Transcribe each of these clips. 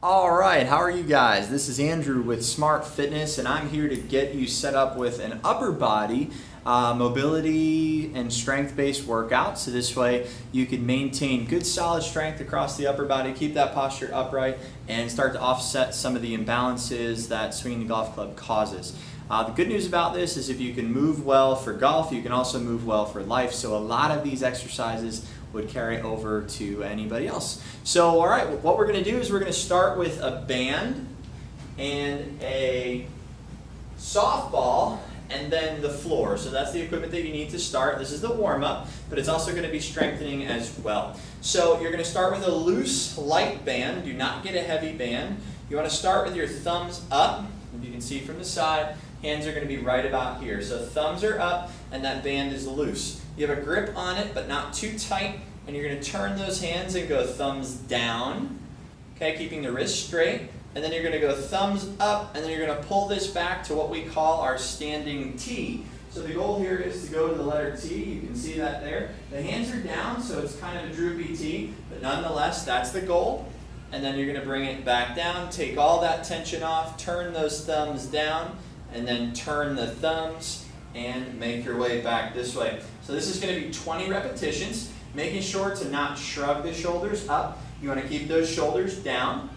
All right, how are you guys? This is Andrew with Smart Fitness, and I'm here to get you set up with an upper body mobility and strength-based workout. So this way you can maintain good solid strength across the upper body, keep that posture upright, and start to offset some of the imbalances that swinging the golf club causes. The good news about this is if you can move well for golf, you can also move well for life. So a lot of these exercises would carry over to anybody else. So all right, what we're going to do is we're going to start with a band and a softball and then the floor. So that's the equipment that you need to start. This is the warm-up, but it's also going to be strengthening as well. So you're going to start with a loose, light band. Do not get a heavy band. You want to start with your thumbs up. You can see from the side, hands are going to be right about here. So thumbs are up and that band is loose. You have a grip on it, but not too tight, and you're going to turn those hands and go thumbs down, okay, keeping the wrist straight, and then you're going to go thumbs up, and then you're going to pull this back to what we call our standing T. So the goal here is to go to the letter T. You can see that there. The hands are down, so it's kind of a droopy T, but nonetheless, that's the goal. And then you're going to bring it back down, take all that tension off, turn those thumbs down, and then turn the thumbs and make your way back this way. So this is going to be 20 repetitions, making sure to not shrug the shoulders up. You want to keep those shoulders down.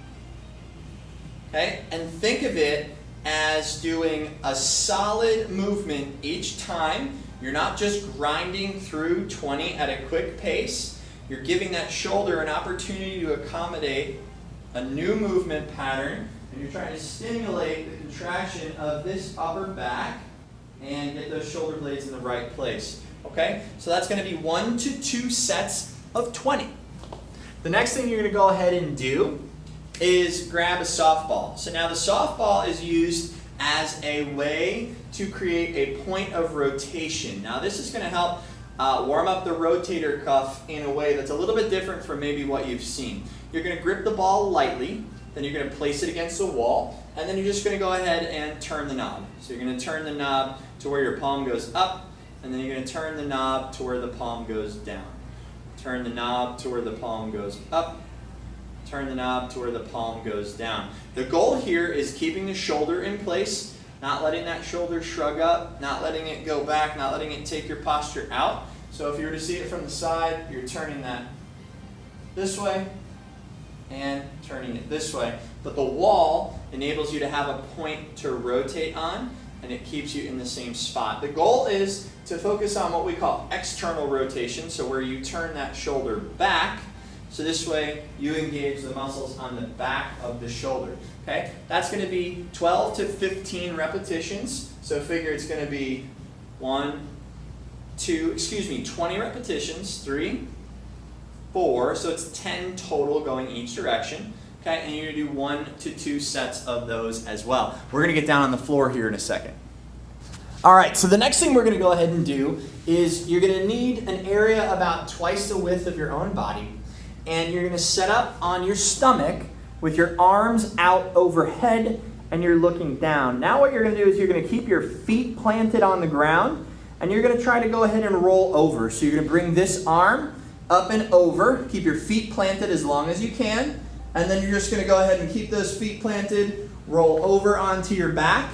Okay? And think of it as doing a solid movement each time. You're not just grinding through 20 at a quick pace. You're giving that shoulder an opportunity to accommodate a new movement pattern, and you're trying to stimulate the contraction of this upper back and get those shoulder blades in the right place. Okay? So that's going to be 1 to 2 sets of 20. The next thing you're going to go ahead and do is grab a softball. So now the softball is used as a way to create a point of rotation. Now this is going to help warm up the rotator cuff in a way that's a little bit different from maybe what you've seen. You're going to grip the ball lightly, then you're going to place it against the wall, and then you're just going to go ahead and turn the knob. So you're going to turn the knob to where your palm goes up, and then you're going to turn the knob to where the palm goes down. Turn the knob to where the palm goes up, turn the knob to where the palm goes down. The goal here is keeping the shoulder in place, not letting that shoulder shrug up, not letting it go back, not letting it take your posture out. So if you were to see it from the side, you're turning that this way and turning it this way. But the wall enables you to have a point to rotate on, and it keeps you in the same spot. The goal is to focus on what we call external rotation, so where you turn that shoulder back, so this way you engage the muscles on the back of the shoulder. Okay? That's going to be 12 to 15 repetitions, so figure it's going to be 20 repetitions, 3, 4, so it's 10 total going each direction. Okay, and you're going to do 1 to 2 sets of those as well. We're going to get down on the floor here in a second. All right, so the next thing we're going to go ahead and do is you're going to need an area about twice the width of your own body, and you're going to set up on your stomach with your arms out overhead and you're looking down. Now what you're going to do is you're going to keep your feet planted on the ground, and you're going to try to go ahead and roll over. So you're going to bring this arm up and over, keep your feet planted as long as you can, and then you're just going to go ahead and keep those feet planted, roll over onto your back,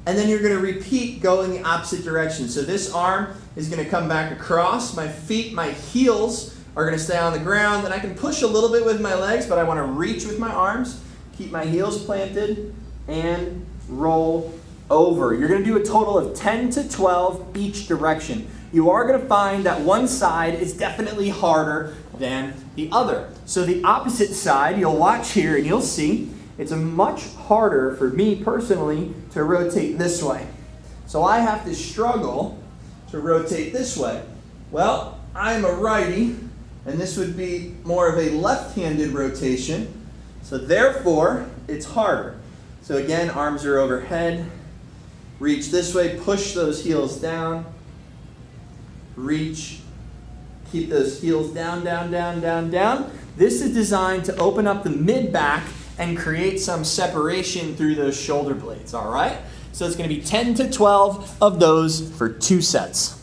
and then you're going to repeat going the opposite direction. So this arm is going to come back across. My feet, my heels are going to stay on the ground, and I can push a little bit with my legs, but I want to reach with my arms, keep my heels planted, and roll over. You're going to do a total of 10 to 12 each direction. You are going to find that one side is definitely harder than the other. So the opposite side, you'll watch here and you'll see it's much harder for me personally to rotate this way. So I have to struggle to rotate this way. Well, I'm a righty, and this would be more of a left-handed rotation. So therefore, it's harder. So again, arms are overhead. Reach this way, push those heels down. Reach, keep those heels down, down, down, down, down. This is designed to open up the mid-back and create some separation through those shoulder blades, all right? So it's going to be 10 to 12 of those for 2 sets.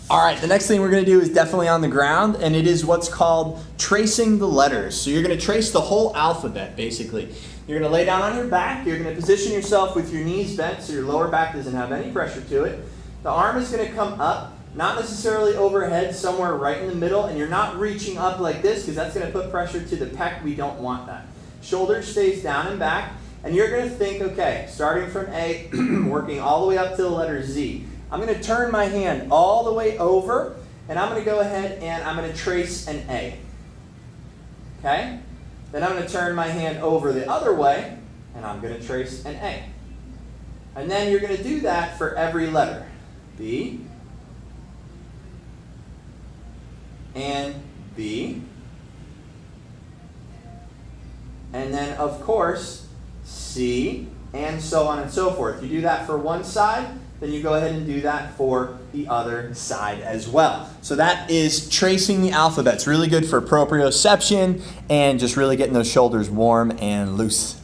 All right, the next thing we're gonna do is definitely on the ground, and it is what's called tracing the letters. So you're gonna trace the whole alphabet, basically. You're gonna lay down on your back, you're gonna position yourself with your knees bent so your lower back doesn't have any pressure to it. The arm is gonna come up, not necessarily overhead, somewhere right in the middle, and you're not reaching up like this because that's gonna put pressure to the pec. We don't want that. Shoulder stays down and back, and you're gonna think, okay, starting from A, working all the way up to the letter Z. I'm going to turn my hand all the way over, and I'm going to go ahead and I'm going to trace an A. Okay? Then I'm going to turn my hand over the other way, and I'm going to trace an A. And then you're going to do that for every letter. B, and B, and then, of course, C, and so on and so forth. You do that for one side, then you go ahead and do that for the other side as well. So that is tracing the alphabet. It's really good for proprioception and just really getting those shoulders warm and loose.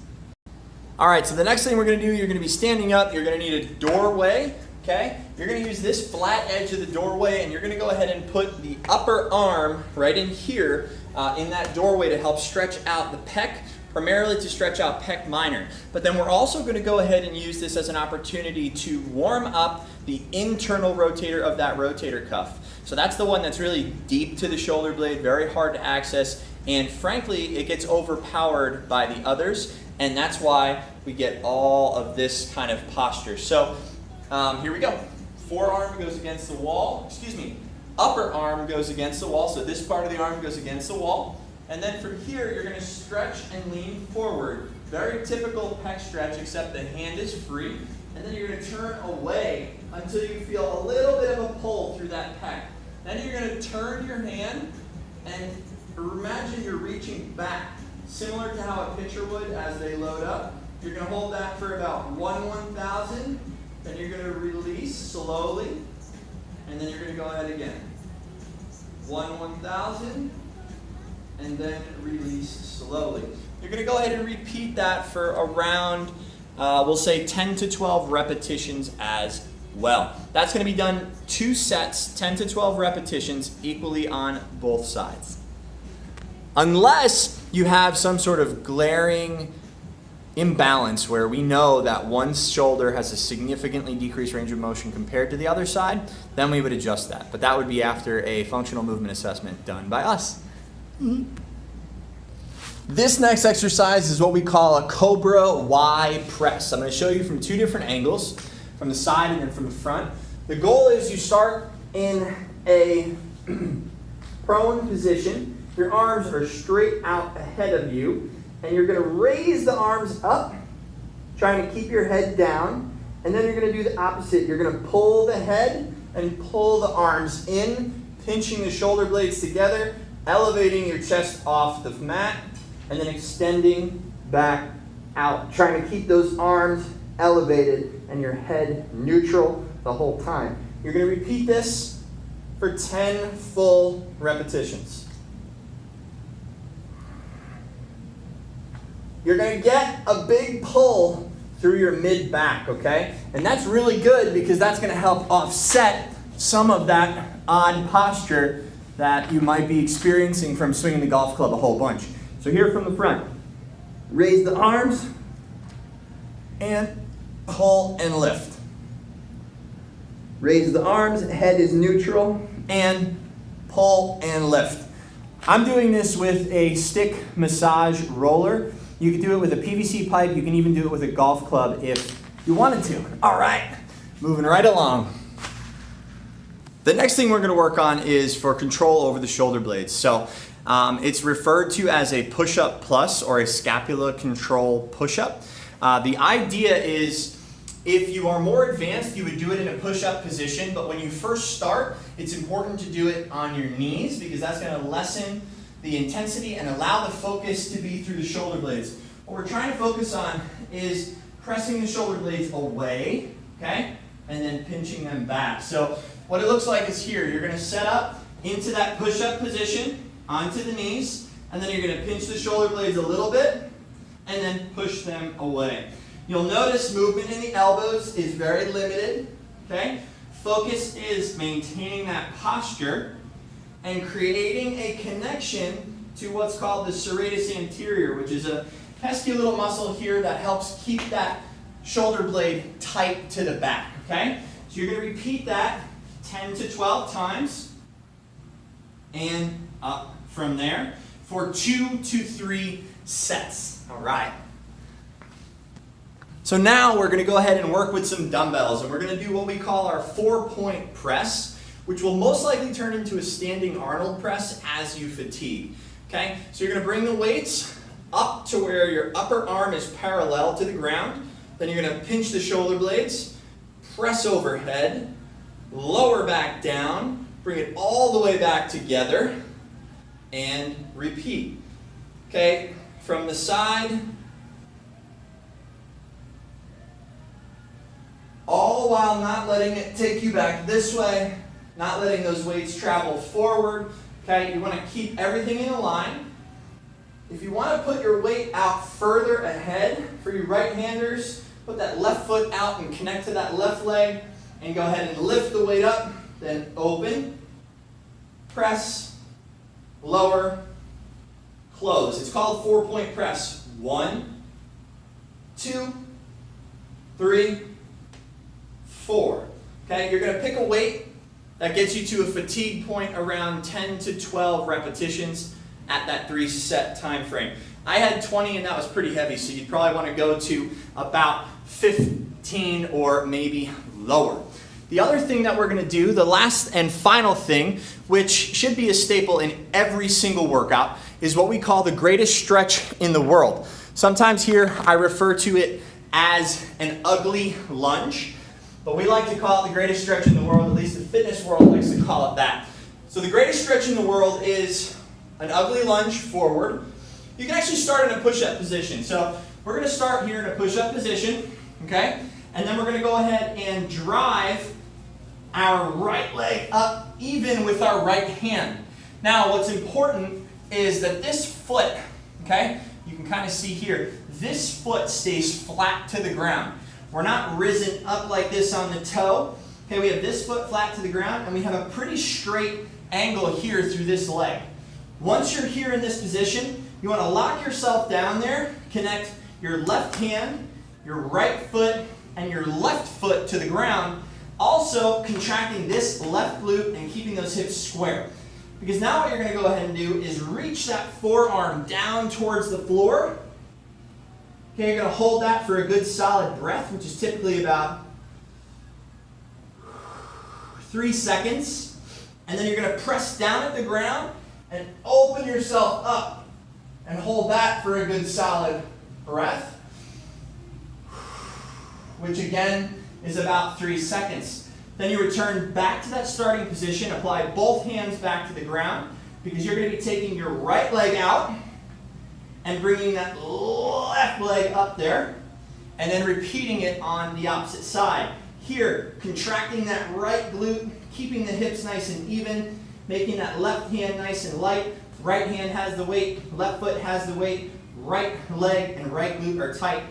All right, so the next thing we're gonna do, you're gonna be standing up, you're gonna need a doorway, okay? You're gonna use this flat edge of the doorway, and you're gonna go ahead and put the upper arm right in here in that doorway to help stretch out the pec, primarily to stretch out pec minor. But then we're also going to go ahead and use this as an opportunity to warm up the internal rotator of that rotator cuff. So that's the one that's really deep to the shoulder blade, very hard to access, and frankly, it gets overpowered by the others, and that's why we get all of this kind of posture. So here we go. Forearm goes against the wall, upper arm goes against the wall, so this part of the arm goes against the wall. And then from here, you're going to stretch and lean forward. Very typical pec stretch, except the hand is free. And then you're going to turn away until you feel a little bit of a pull through that pec. Then you're going to turn your hand and imagine you're reaching back, similar to how a pitcher would as they load up. You're going to hold that for about 1/1000. Then you're going to release slowly. And then you're going to go ahead again. 1/1000. And then release slowly. You're going to go ahead and repeat that for around, we'll say 10 to 12 repetitions as well. That's going to be done 2 sets, 10 to 12 repetitions, equally on both sides. Unless you have some sort of glaring imbalance where we know that one shoulder has a significantly decreased range of motion compared to the other side, then we would adjust that. But that would be after a functional movement assessment done by us. This next exercise is what we call a Cobra Y Press. I'm going to show you from 2 different angles, from the side and then from the front. The goal is you start in a prone position. Your arms are straight out ahead of you, and you're going to raise the arms up, trying to keep your head down, and then you're going to do the opposite. You're going to pull the head and pull the arms in, pinching the shoulder blades together, elevating your chest off the mat, and then extending back out, trying to keep those arms elevated and your head neutral the whole time. You're going to repeat this for 10 full repetitions. You're going to get a big pull through your mid-back, okay? And that's really good because that's going to help offset some of that odd posture that you might be experiencing from swinging the golf club a whole bunch. So here from the front, raise the arms and pull and lift. Raise the arms, head is neutral, and pull and lift. I'm doing this with a stick massage roller. You can do it with a PVC pipe. You can even do it with a golf club if you wanted to. All right, moving right along. The next thing we're going to work on is for control over the shoulder blades. So it's referred to as a push-up plus or a scapula control push-up. The idea is if you are more advanced, you would do it in a push-up position, but when you first start, it's important to do it on your knees because that's going to lessen the intensity and allow the focus to be through the shoulder blades. What we're trying to focus on is pressing the shoulder blades away, okay, and then pinching them back. So what it looks like is here, you're going to set up into that push-up position, onto the knees, and then you're going to pinch the shoulder blades a little bit, and then push them away. You'll notice movement in the elbows is very limited, okay? focus is maintaining that posture and creating a connection to what's called the serratus anterior, which is a pesky little muscle here that helps keep that shoulder blade tight to the back, okay? So you're going to repeat that 10 to 12 times and up from there for 2 to 3 sets. All right. So now we're going to go ahead and work with some dumbbells, and we're going to do what we call our 4-point press, which will most likely turn into a standing Arnold press as you fatigue. Okay? So you're going to bring the weights up to where your upper arm is parallel to the ground. Then you're going to pinch the shoulder blades, press overhead, lower back down, bring it all the way back together, and repeat. Okay? From the side, all while not letting it take you back this way, not letting those weights travel forward. Okay, you want to keep everything in a line. If you want to put your weight out further ahead for you right-handers, put that left foot out and connect to that left leg, and go ahead and lift the weight up, then open, press, lower, close. It's called 4-point press. 1, 2, 3, 4. Okay, you're going to pick a weight that gets you to a fatigue point around 10 to 12 repetitions at that 3-set time frame. I had 20 and that was pretty heavy, so you'd probably want to go to about 15 or maybe lower. The other thing that we're going to do, the last and final thing, which should be a staple in every single workout, is what we call the greatest stretch in the world. Sometimes here I refer to it as an ugly lunge, but we like to call it the greatest stretch in the world, at least the fitness world likes to call it that. So the greatest stretch in the world is an ugly lunge forward. You can actually start in a push-up position. So we're going to start here in a push-up position, okay? And then we're going to go ahead and drive our right leg up even with our right hand. Now what's important is that this foot, okay, you can kind of see here, this foot stays flat to the ground. We're not risen up like this on the toe. Okay, we have this foot flat to the ground, and we have a pretty straight angle here through this leg. Once you're here in this position, you want to lock yourself down there, connect your left hand, your right foot, and your left foot to the ground, also contracting this left glute and keeping those hips square. Because now what you're going to go ahead and do is reach that forearm down towards the floor. Okay, you're going to hold that for a good solid breath, which is typically about 3 seconds. And then you're going to press down at the ground and open yourself up and hold that for a good solid breath, which again is about 3 seconds. Then you return back to that starting position, apply both hands back to the ground, because you're going to be taking your right leg out and bringing that left leg up there, and then repeating it on the opposite side. Here, contracting that right glute, keeping the hips nice and even, making that left hand nice and light. Right hand has the weight, left foot has the weight, right leg and right glute are tight.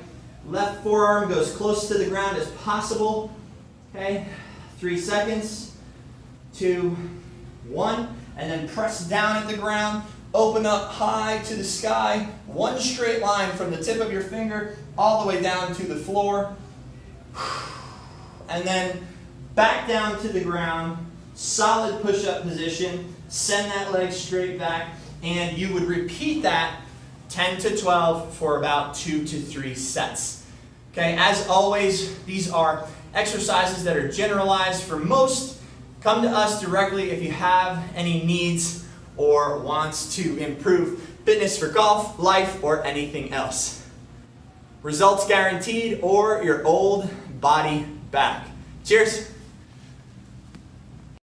Left forearm goes close to the ground as possible. Okay, 3 seconds, 2, 1, and then press down at the ground. Open up high to the sky, one straight line from the tip of your finger all the way down to the floor. And then back down to the ground, solid push-up position, send that leg straight back, and you would repeat that 10 to 12 for about 2 to 3 sets. Okay, as always, these are exercises that are generalized for most. Come to us directly if you have any needs or wants to improve fitness for golf, life, or anything else. Results guaranteed or your old body back. Cheers.